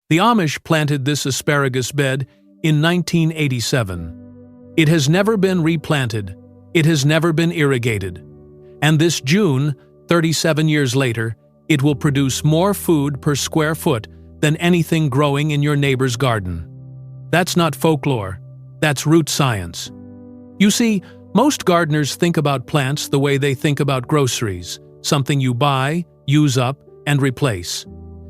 The Amish planted this asparagus bed in 1987. It has never been replanted. It has never been irrigated. And this June, 37 years later, it will produce more food per square foot than anything growing in your neighbor's garden. That's not folklore. That's root science. You see, most gardeners think about plants the way they think about groceries, something you buy, use up, and replace.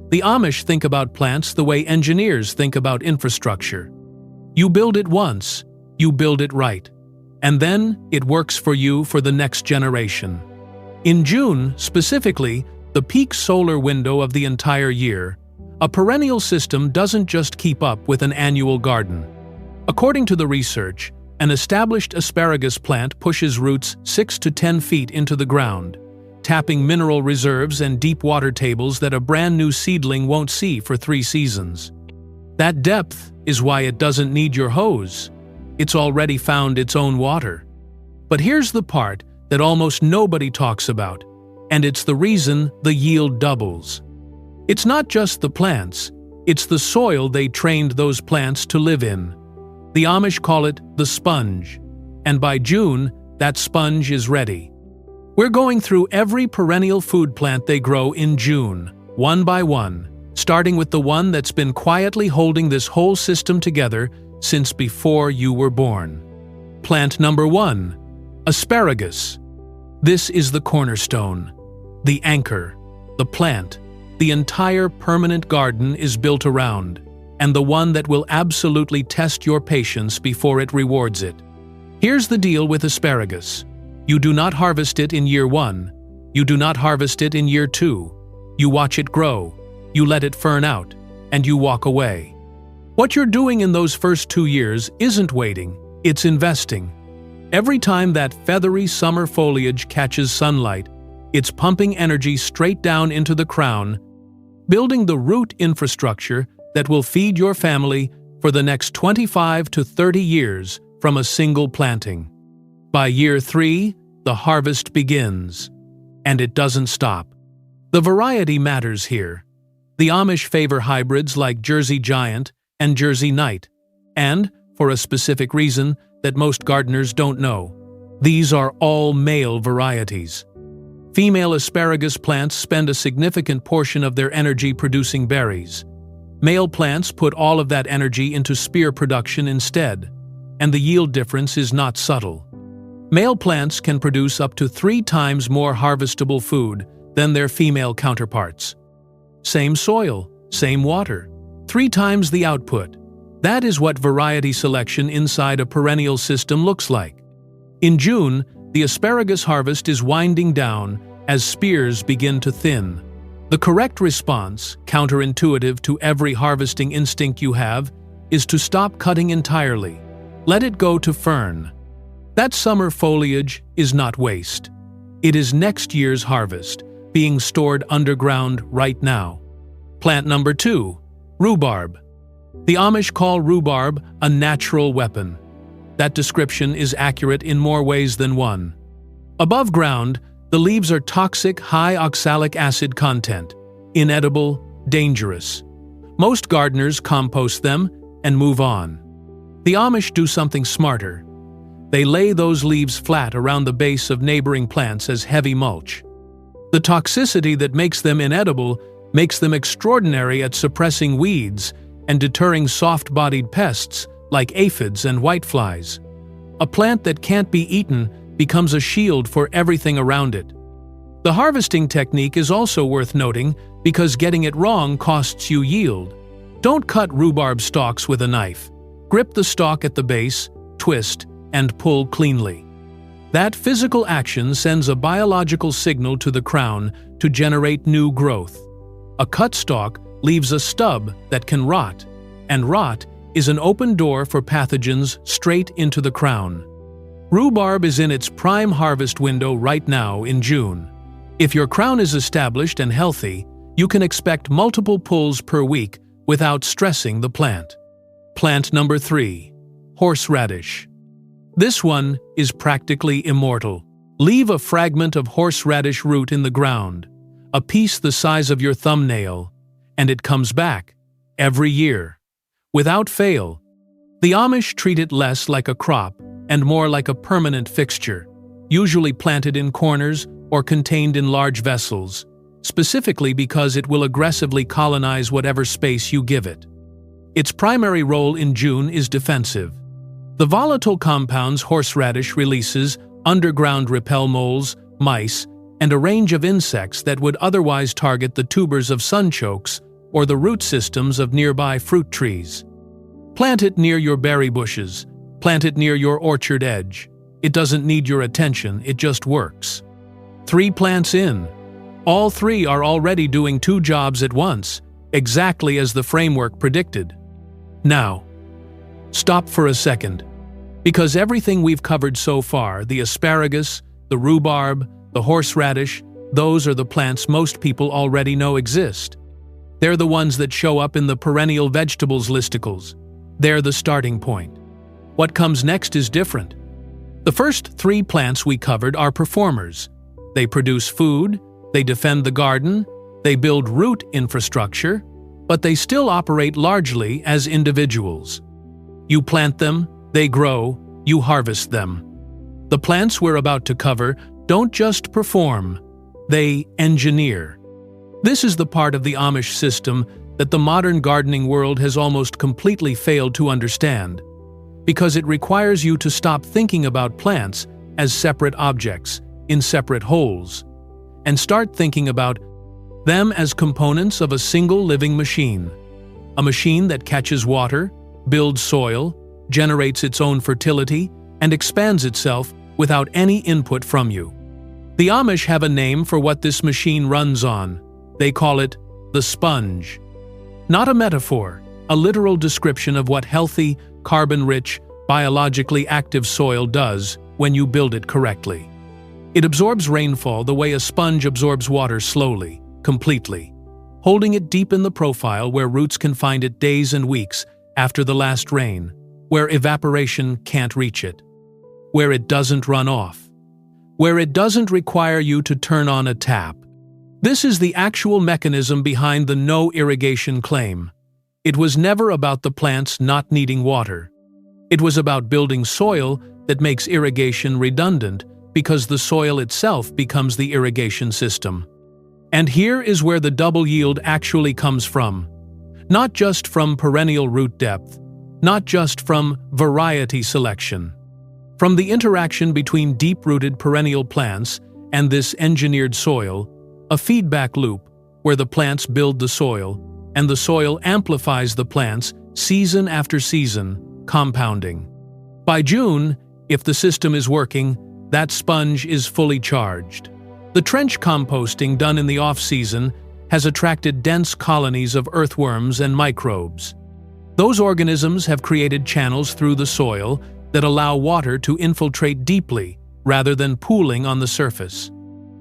The Amish think about plants the way engineers think about infrastructure. You build it once, you build it right, and then it works for you for the next generation. In June, specifically, the peak solar window of the entire year, a perennial system doesn't just keep up with an annual garden. According to the research, an established asparagus plant pushes roots 6 to 10 feet into the ground, tapping mineral reserves and deep water tables that a brand new seedling won't see for 3 seasons. That depth is why it doesn't need your hose. It's already found its own water. But here's the part that almost nobody talks about, and it's the reason the yield doubles. It's not just the plants, it's the soil they trained those plants to live in. The Amish call it the sponge, and by June, that sponge is ready. We're going through every perennial food plant they grow in June, one by one, starting with the one that's been quietly holding this whole system together since before you were born. Plant number 1, asparagus. This is the cornerstone, the anchor, the plant, the entire permanent garden is built around, and the one that will absolutely test your patience before it rewards it. Here's the deal with asparagus. You do not harvest it in year 1. You do not harvest it in year 2. You watch it grow, you let it fern out, and you walk away. What you're doing in those first 2 years isn't waiting, it's investing. Every time that feathery summer foliage catches sunlight, it's pumping energy straight down into the crown, building the root infrastructure that will feed your family for the next 25 to 30 years from a single planting. By year 3, the harvest begins. And it doesn't stop. The variety matters here. The Amish favor hybrids like Jersey Giant and Jersey Knight, and, for a specific reason that most gardeners don't know, these are all male varieties. Female asparagus plants spend a significant portion of their energy producing berries. Male plants put all of that energy into spear production instead, and the yield difference is not subtle. Male plants can produce up to 3 times more harvestable food than their female counterparts. Same soil, same water, 3 times the output. That is what variety selection inside a perennial system looks like. In June, the asparagus harvest is winding down as spears begin to thin. The correct response, counterintuitive to every harvesting instinct you have, is to stop cutting entirely. Let it go to fern. That summer foliage is not waste. It is next year's harvest, being stored underground right now. Plant number 2, rhubarb. The Amish call rhubarb a natural weapon. That description is accurate in more ways than one. Above ground, the leaves are toxic, high oxalic acid content, inedible, dangerous. Most gardeners compost them and move on. The Amish do something smarter. They lay those leaves flat around the base of neighboring plants as heavy mulch. The toxicity that makes them inedible makes them extraordinary at suppressing weeds and deterring soft-bodied pests like aphids and whiteflies. A plant that can't be eaten becomes a shield for everything around it. The harvesting technique is also worth noting because getting it wrong costs you yield. Don't cut rhubarb stalks with a knife. Grip the stalk at the base, twist, and pull cleanly. That physical action sends a biological signal to the crown to generate new growth. A cut stalk leaves a stub that can rot, and rot is an open door for pathogens straight into the crown. Rhubarb is in its prime harvest window right now in June. If your crown is established and healthy, you can expect multiple pulls per week without stressing the plant. Plant number 3, horseradish. This one is practically immortal. Leave a fragment of horseradish root in the ground, a piece the size of your thumbnail, and it comes back, every year. Without fail. The Amish treat it less like a crop and more like a permanent fixture, usually planted in corners or contained in large vessels, specifically because it will aggressively colonize whatever space you give it. Its primary role in June is defensive. The volatile compounds horseradish releases underground repel moles, mice, and a range of insects that would otherwise target the tubers of sunchokes or the root systems of nearby fruit trees. Plant it near your berry bushes. Plant it near your orchard edge. It doesn't need your attention, it just works. 3 plants in. All 3 are already doing 2 jobs at once, exactly as the framework predicted. Now, stop for a second. Because everything we've covered so far, the asparagus, the rhubarb, the horseradish, those are the plants most people already know exist. They're the ones that show up in the perennial vegetables listicles. They're the starting point. What comes next is different. The first 3 plants we covered are performers. They produce food, they defend the garden, they build root infrastructure, but they still operate largely as individuals. You plant them, they grow, you harvest them. The plants we're about to cover don't just perform, they engineer. This is the part of the Amish system that the modern gardening world has almost completely failed to understand, because it requires you to stop thinking about plants as separate objects in separate wholes, and start thinking about them as components of a single living machine. A machine that catches water, builds soil, generates its own fertility, and expands itself without any input from you. The Amish have a name for what this machine runs on. They call it the sponge. Not a metaphor, a literal description of what healthy, carbon-rich, biologically active soil does when you build it correctly. It absorbs rainfall the way a sponge absorbs water slowly, completely, holding it deep in the profile where roots can find it days and weeks after the last rain, where evaporation can't reach it, where it doesn't run off, where it doesn't require you to turn on a tap. This is the actual mechanism behind the no irrigation claim. It was never about the plants not needing water. It was about building soil that makes irrigation redundant because the soil itself becomes the irrigation system. And here is where the double yield actually comes from. Not just from perennial root depth, not just from variety selection. From the interaction between deep-rooted perennial plants and this engineered soil, a feedback loop where the plants build the soil, and the soil amplifies the plants season after season, compounding. By June, if the system is working, that sponge is fully charged. The trench composting done in the off-season has attracted dense colonies of earthworms and microbes. Those organisms have created channels through the soil that allow water to infiltrate deeply rather than pooling on the surface.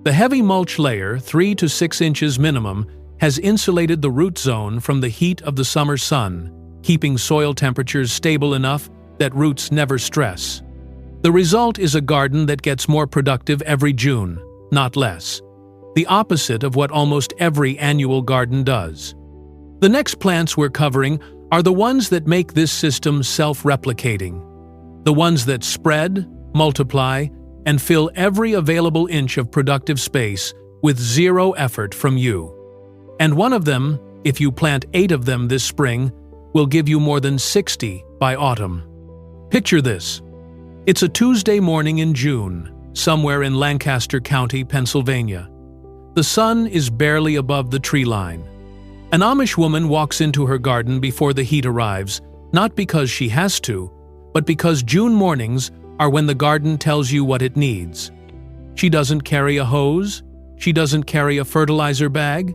The heavy mulch layer, 3 to 6 inches minimum, has insulated the root zone from the heat of the summer sun, keeping soil temperatures stable enough that roots never stress. The result is a garden that gets more productive every June, not less. The opposite of what almost every annual garden does. The next plants we're covering are the ones that make this system self-replicating. The ones that spread, multiply, and fill every available inch of productive space with zero effort from you. And one of them, if you plant 8 of them this spring, will give you more than 60 by autumn. Picture this. It's a Tuesday morning in June, somewhere in Lancaster County, Pennsylvania. The sun is barely above the tree line. An Amish woman walks into her garden before the heat arrives, not because she has to, but because June mornings are when the garden tells you what it needs. She doesn't carry a hose, she doesn't carry a fertilizer bag,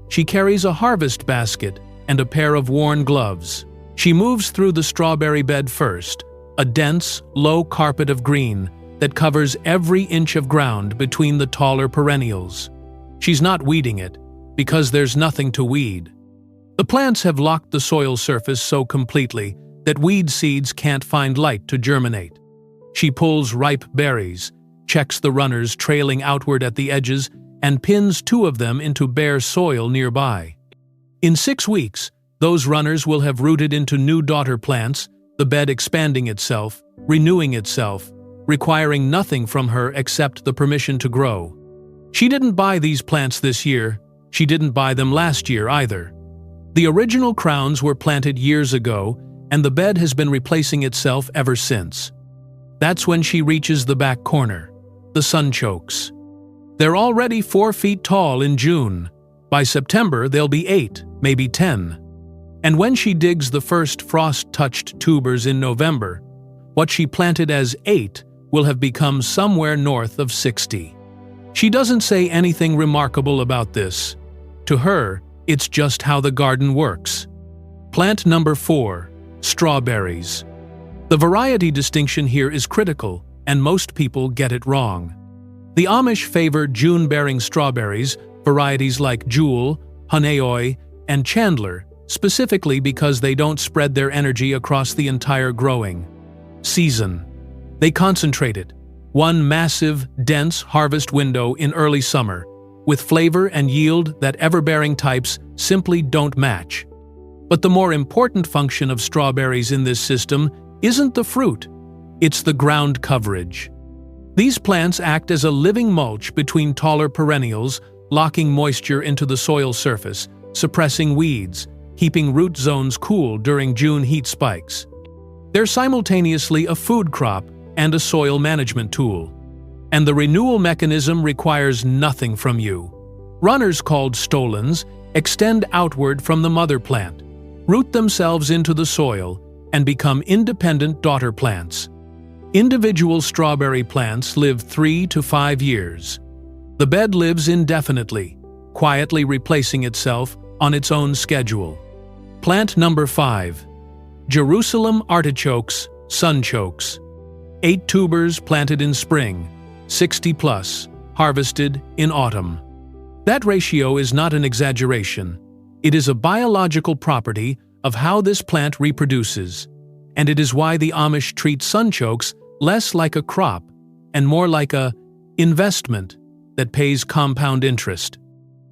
she carries a harvest basket and a pair of worn gloves. She moves through the strawberry bed first, a dense, low carpet of green that covers every inch of ground between the taller perennials. She's not weeding it, because there's nothing to weed. The plants have locked the soil surface so completely that weed seeds can't find light to germinate. She pulls ripe berries, checks the runners trailing outward at the edges, and pins 2 of them into bare soil nearby. In 6 weeks, Those runners will have rooted into new daughter plants, the bed expanding itself, renewing itself, requiring nothing from her except the permission to grow. She didn't buy these plants this year. She didn't buy them last year either. The original crowns were planted years ago, and the bed has been replacing itself ever since. That's when she reaches the back corner, the sunchokes. They're already 4 feet tall in June. By September, they'll be 8, maybe 10. And when she digs the first frost-touched tubers in November, what she planted as 8 will have become somewhere north of 60. She doesn't say anything remarkable about this. To her, it's just how the garden works. Plant number 4, strawberries. The variety distinction here is critical, and most people get it wrong. The Amish favor June-bearing strawberries, varieties like Jewel, Haneoi, and Chandler, specifically because they don't spread their energy across the entire growing season. They concentrate it, one massive, dense harvest window in early summer, with flavor and yield that ever-bearing types simply don't match. But the more important function of strawberries in this system isn't the fruit, it's the ground coverage. These plants act as a living mulch between taller perennials, locking moisture into the soil surface, suppressing weeds, keeping root zones cool during June heat spikes. They're simultaneously a food crop and a soil management tool. And the renewal mechanism requires nothing from you. Runners called stolons extend outward from the mother plant, root themselves into the soil, and become independent daughter plants. Individual strawberry plants live 3 to 5 years. The bed lives indefinitely, quietly replacing itself on its own schedule. Plant number 5. Jerusalem artichokes, sunchokes. 8 tubers planted in spring, 60 plus, harvested in autumn. That ratio is not an exaggeration. It is a biological property of how this plant reproduces, and it is why the Amish treat sunchokes less like a crop and more like a investment that pays compound interest.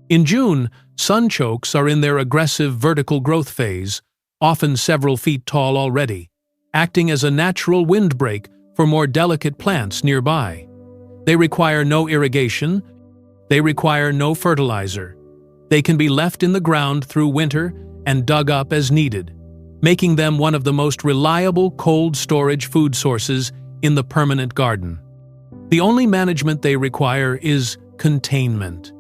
In June, sunchokes are in their aggressive vertical growth phase, often several feet tall already, acting as a natural windbreak for more delicate plants nearby. They require no irrigation. They require no fertilizer. They can be left in the ground through winter and dug up as needed, making them one of the most reliable cold storage food sources in the permanent garden. The only management they require is containment,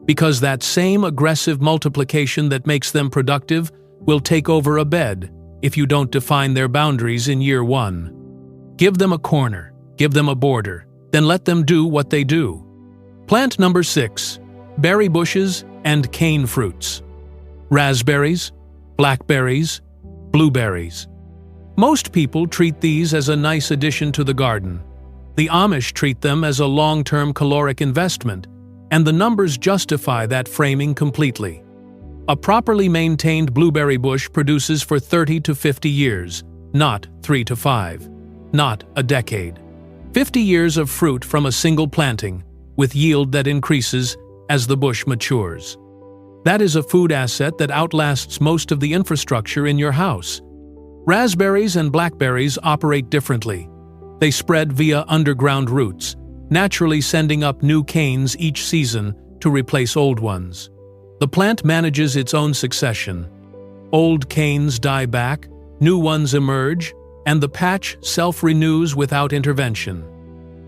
because that same aggressive multiplication that makes them productive will take over a bed if you don't define their boundaries in year 1. Give them a corner, give them a border, then let them do what they do. Plant number 6, berry bushes and cane fruits. Raspberries, blackberries, blueberries. Most people treat these as a nice addition to the garden. The Amish treat them as a long-term caloric investment, and the numbers justify that framing completely. A properly maintained blueberry bush produces for 30 to 50 years, not 3 to 5, not a decade. 50 years of fruit from a single planting, with yield that increases as the bush matures. That is a food asset that outlasts most of the infrastructure in your house. Raspberries and blackberries operate differently. They spread via underground roots, naturally sending up new canes each season to replace old ones. The plant manages its own succession. Old canes die back, new ones emerge, and the patch self-renews without intervention.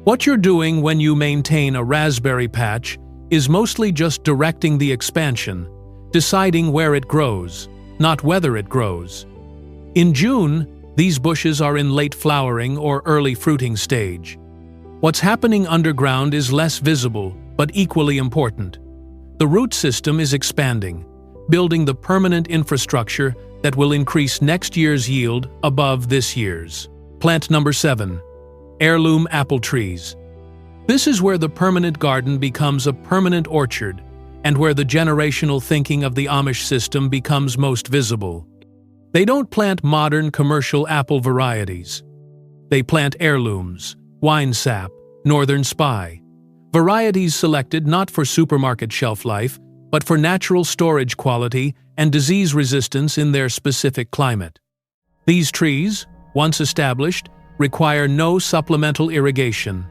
What you're doing when you maintain a raspberry patch is mostly just directing the expansion, deciding where it grows, not whether it grows. In June, these bushes are in late flowering or early fruiting stage. What's happening underground is less visible, but equally important. The root system is expanding, building the permanent infrastructure that will increase next year's yield above this year's. Plant number 7, heirloom apple trees. This is where the permanent garden becomes a permanent orchard, and where the generational thinking of the Amish system becomes most visible. They don't plant modern commercial apple varieties. They plant heirlooms, wine sap, northern spy, varieties selected not for supermarket shelf life, but for natural storage quality and disease resistance in their specific climate. These trees, once established, require no supplemental irrigation.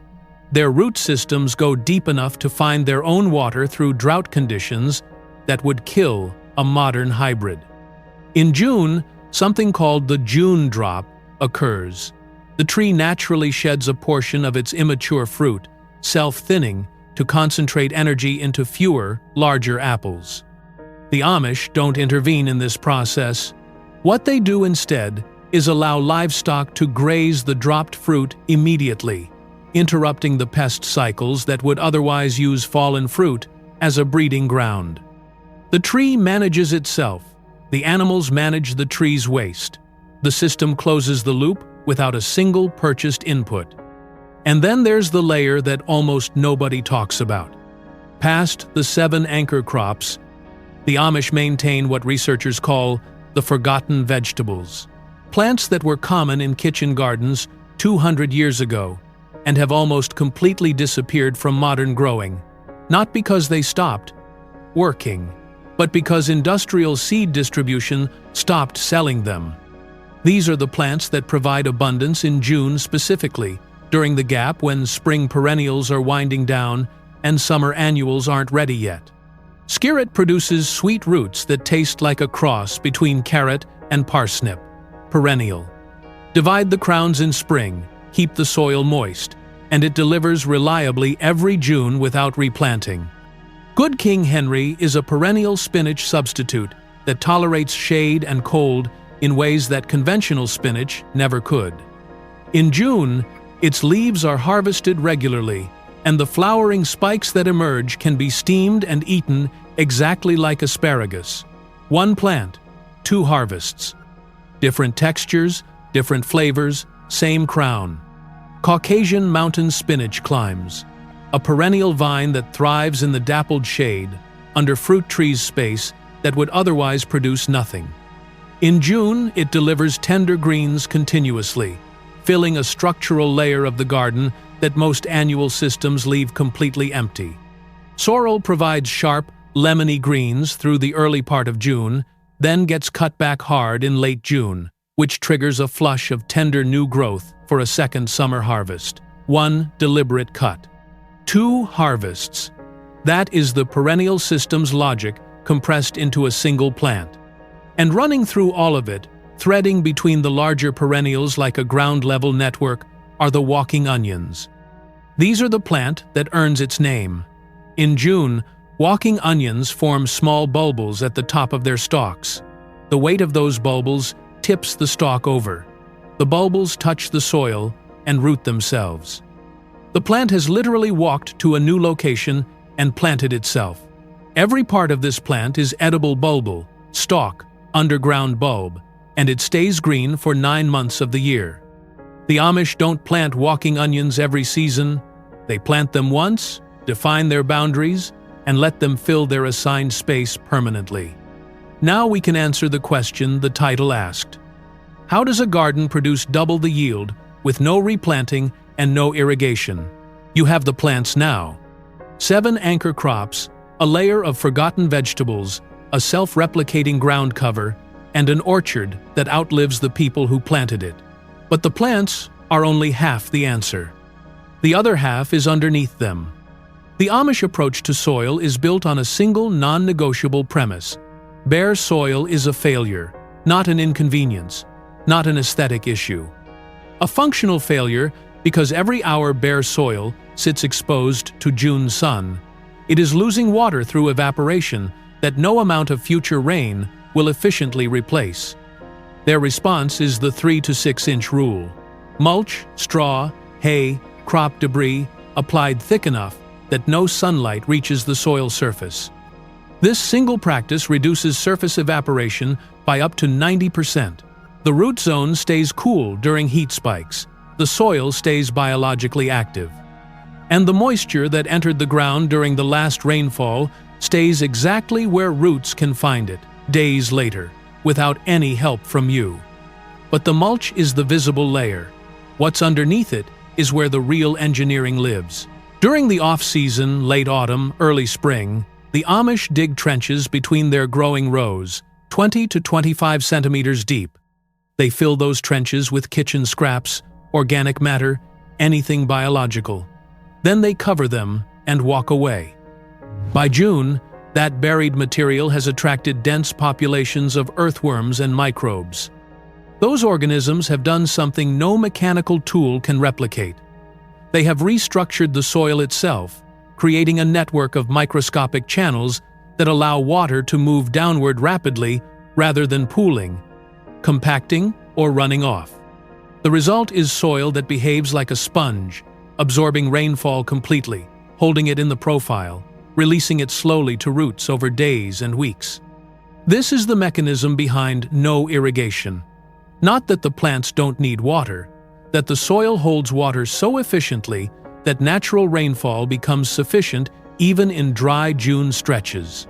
Their root systems go deep enough to find their own water through drought conditions that would kill a modern hybrid. In June, something called the June drop occurs. The tree naturally sheds a portion of its immature fruit, self-thinning, to concentrate energy into fewer, larger apples. The Amish don't intervene in this process. What they do instead is allow livestock to graze the dropped fruit immediately, interrupting the pest cycles that would otherwise use fallen fruit as a breeding ground. The tree manages itself. The animals manage the tree's waste. The system closes the loop without a single purchased input. And then there's the layer that almost nobody talks about. Past the 7 anchor crops, the Amish maintain what researchers call the forgotten vegetables, plants that were common in kitchen gardens 200 years ago and have almost completely disappeared from modern growing, not because they stopped working, but because industrial seed distribution stopped selling them. These are the plants that provide abundance in June specifically, during the gap when spring perennials are winding down and summer annuals aren't ready yet. Skirret produces sweet roots that taste like a cross between carrot and parsnip. Perennial. Divide the crowns in spring, keep the soil moist, and it delivers reliably every June without replanting. Good King Henry is a perennial spinach substitute that tolerates shade and cold in ways that conventional spinach never could. In June, its leaves are harvested regularly, and the flowering spikes that emerge can be steamed and eaten exactly like asparagus. One plant, 2 harvests. Different textures, different flavors, same crown. Caucasian mountain spinach climbs, a perennial vine that thrives in the dappled shade, under fruit trees' space that would otherwise produce nothing. In June, it delivers tender greens continuously, filling a structural layer of the garden that most annual systems leave completely empty. Sorrel provides sharp, lemony greens through the early part of June, then gets cut back hard in late June, which triggers a flush of tender new growth for a second summer harvest. 1 deliberate cut. 2 harvests. That is the perennial system's logic compressed into a single plant. And running through all of it, threading between the larger perennials like a ground-level network, are the walking onions. These are the plant that earns its name. In June, walking onions form small bulbils at the top of their stalks. The weight of those bulbils tips the stalk over. The bulbils touch the soil and root themselves. The plant has literally walked to a new location and planted itself. Every part of this plant is edible bulbil, stalk, underground bulb, and it stays green for 9 months of the year. The Amish don't plant walking onions every season. They plant them once, define their boundaries, and let them fill their assigned space permanently. Now we can answer the question the title asked. How does a garden produce double the yield with no replanting and no irrigation? You have the plants now. 7 anchor crops, a layer of forgotten vegetables, a self-replicating ground cover, and an orchard that outlives the people who planted it. But the plants are only half the answer. The other half is underneath them. The Amish approach to soil is built on a single non-negotiable premise. Bare soil is a failure, not an inconvenience, not an aesthetic issue. A functional failure because every hour bare soil sits exposed to June sun. It is losing water through evaporation that no amount of future rain will efficiently replace. Their response is the 3 to 6 inch rule. Mulch, straw, hay, crop debris applied thick enough that no sunlight reaches the soil surface. This single practice reduces surface evaporation by up to 90%. The root zone stays cool during heat spikes. The soil stays biologically active. And the moisture that entered the ground during the last rainfall stays exactly where roots can find it, days later, without any help from you. But the mulch is the visible layer. What's underneath it is where the real engineering lives. During the off-season, late autumn, early spring, the Amish dig trenches between their growing rows, 20 to 25 centimeters deep. They fill those trenches with kitchen scraps, organic matter, anything biological. Then they cover them and walk away. By June, that buried material has attracted dense populations of earthworms and microbes. Those organisms have done something no mechanical tool can replicate. They have restructured the soil itself, creating a network of microscopic channels that allow water to move downward rapidly rather than pooling, compacting, or running off. The result is soil that behaves like a sponge, absorbing rainfall completely, holding it in the profile, releasing it slowly to roots over days and weeks. This is the mechanism behind no irrigation. Not that the plants don't need water, that the soil holds water so efficiently that natural rainfall becomes sufficient even in dry June stretches.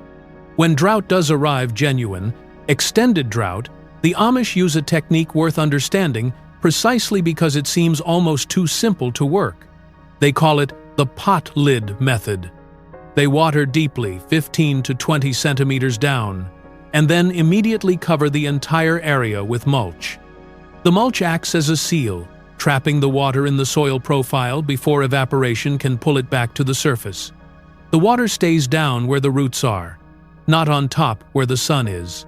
When drought does arrive, genuine, extended drought, the Amish use a technique worth understanding precisely because it seems almost too simple to work. They call it the pot lid method. They water deeply, 15 to 20 centimeters down, and then immediately cover the entire area with mulch. The mulch acts as a seal, trapping the water in the soil profile before evaporation can pull it back to the surface. The water stays down where the roots are, not on top where the sun is.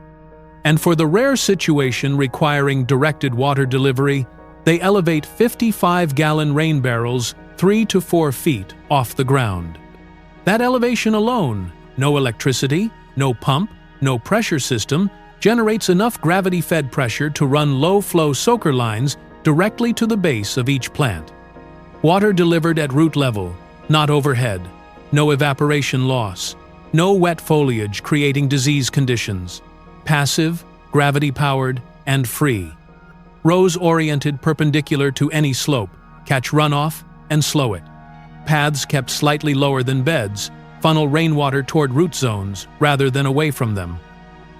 And for the rare situation requiring directed water delivery, they elevate 55-gallon rain barrels 3 to 4 feet off the ground. That elevation alone, no electricity, no pump, no pressure system, generates enough gravity-fed pressure to run low-flow soaker lines directly to the base of each plant. Water delivered at root level, not overhead. No evaporation loss. No wet foliage creating disease conditions. Passive, gravity-powered, and free. Rows oriented perpendicular to any slope, catch runoff and slow it. Paths kept slightly lower than beds, funnel rainwater toward root zones rather than away from them.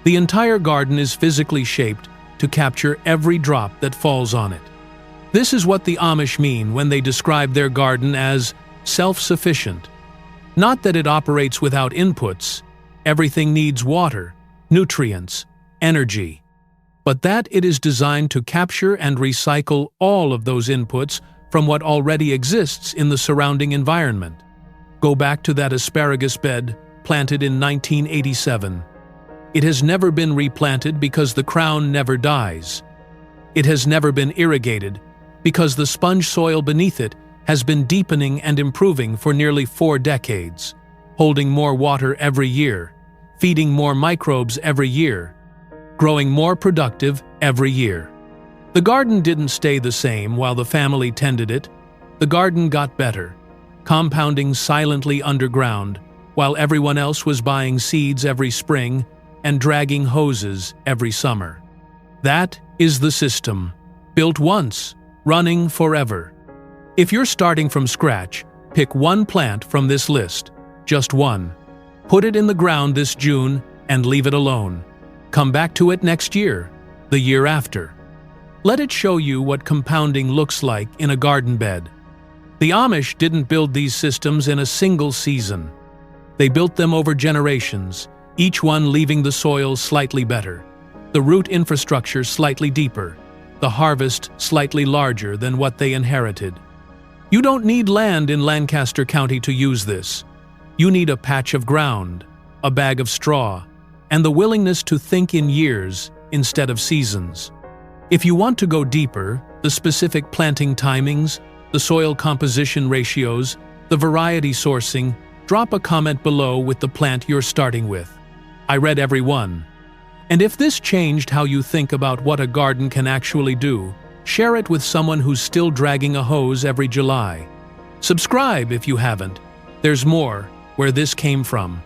The entire garden is physically shaped to capture every drop that falls on it. This is what the Amish mean when they describe their garden as self-sufficient. Not that it operates without inputs, everything needs water, nutrients, energy, but that it is designed to capture and recycle all of those inputs from what already exists in the surrounding environment. Go back to that asparagus bed planted in 1987. It has never been replanted because the crown never dies. It has never been irrigated because the sponge soil beneath it has been deepening and improving for nearly 4 decades, holding more water every year, feeding more microbes every year, growing more productive every year. The garden didn't stay the same while the family tended it. The garden got better, compounding silently underground, while everyone else was buying seeds every spring and dragging hoses every summer. That is the system, built once, running forever. If you're starting from scratch, pick one plant from this list, just one. Put it in the ground this June and leave it alone. Come back to it next year, the year after. Let it show you what compounding looks like in a garden bed. The Amish didn't build these systems in a single season. They built them over generations, each one leaving the soil slightly better, the root infrastructure slightly deeper, the harvest slightly larger than what they inherited. You don't need land in Lancaster County to use this. You need a patch of ground, a bag of straw, and the willingness to think in years instead of seasons. If you want to go deeper, the specific planting timings, the soil composition ratios, the variety sourcing, drop a comment below with the plant you're starting with. I read every one. And if this changed how you think about what a garden can actually do, share it with someone who's still dragging a hose every July. Subscribe if you haven't. There's more where this came from.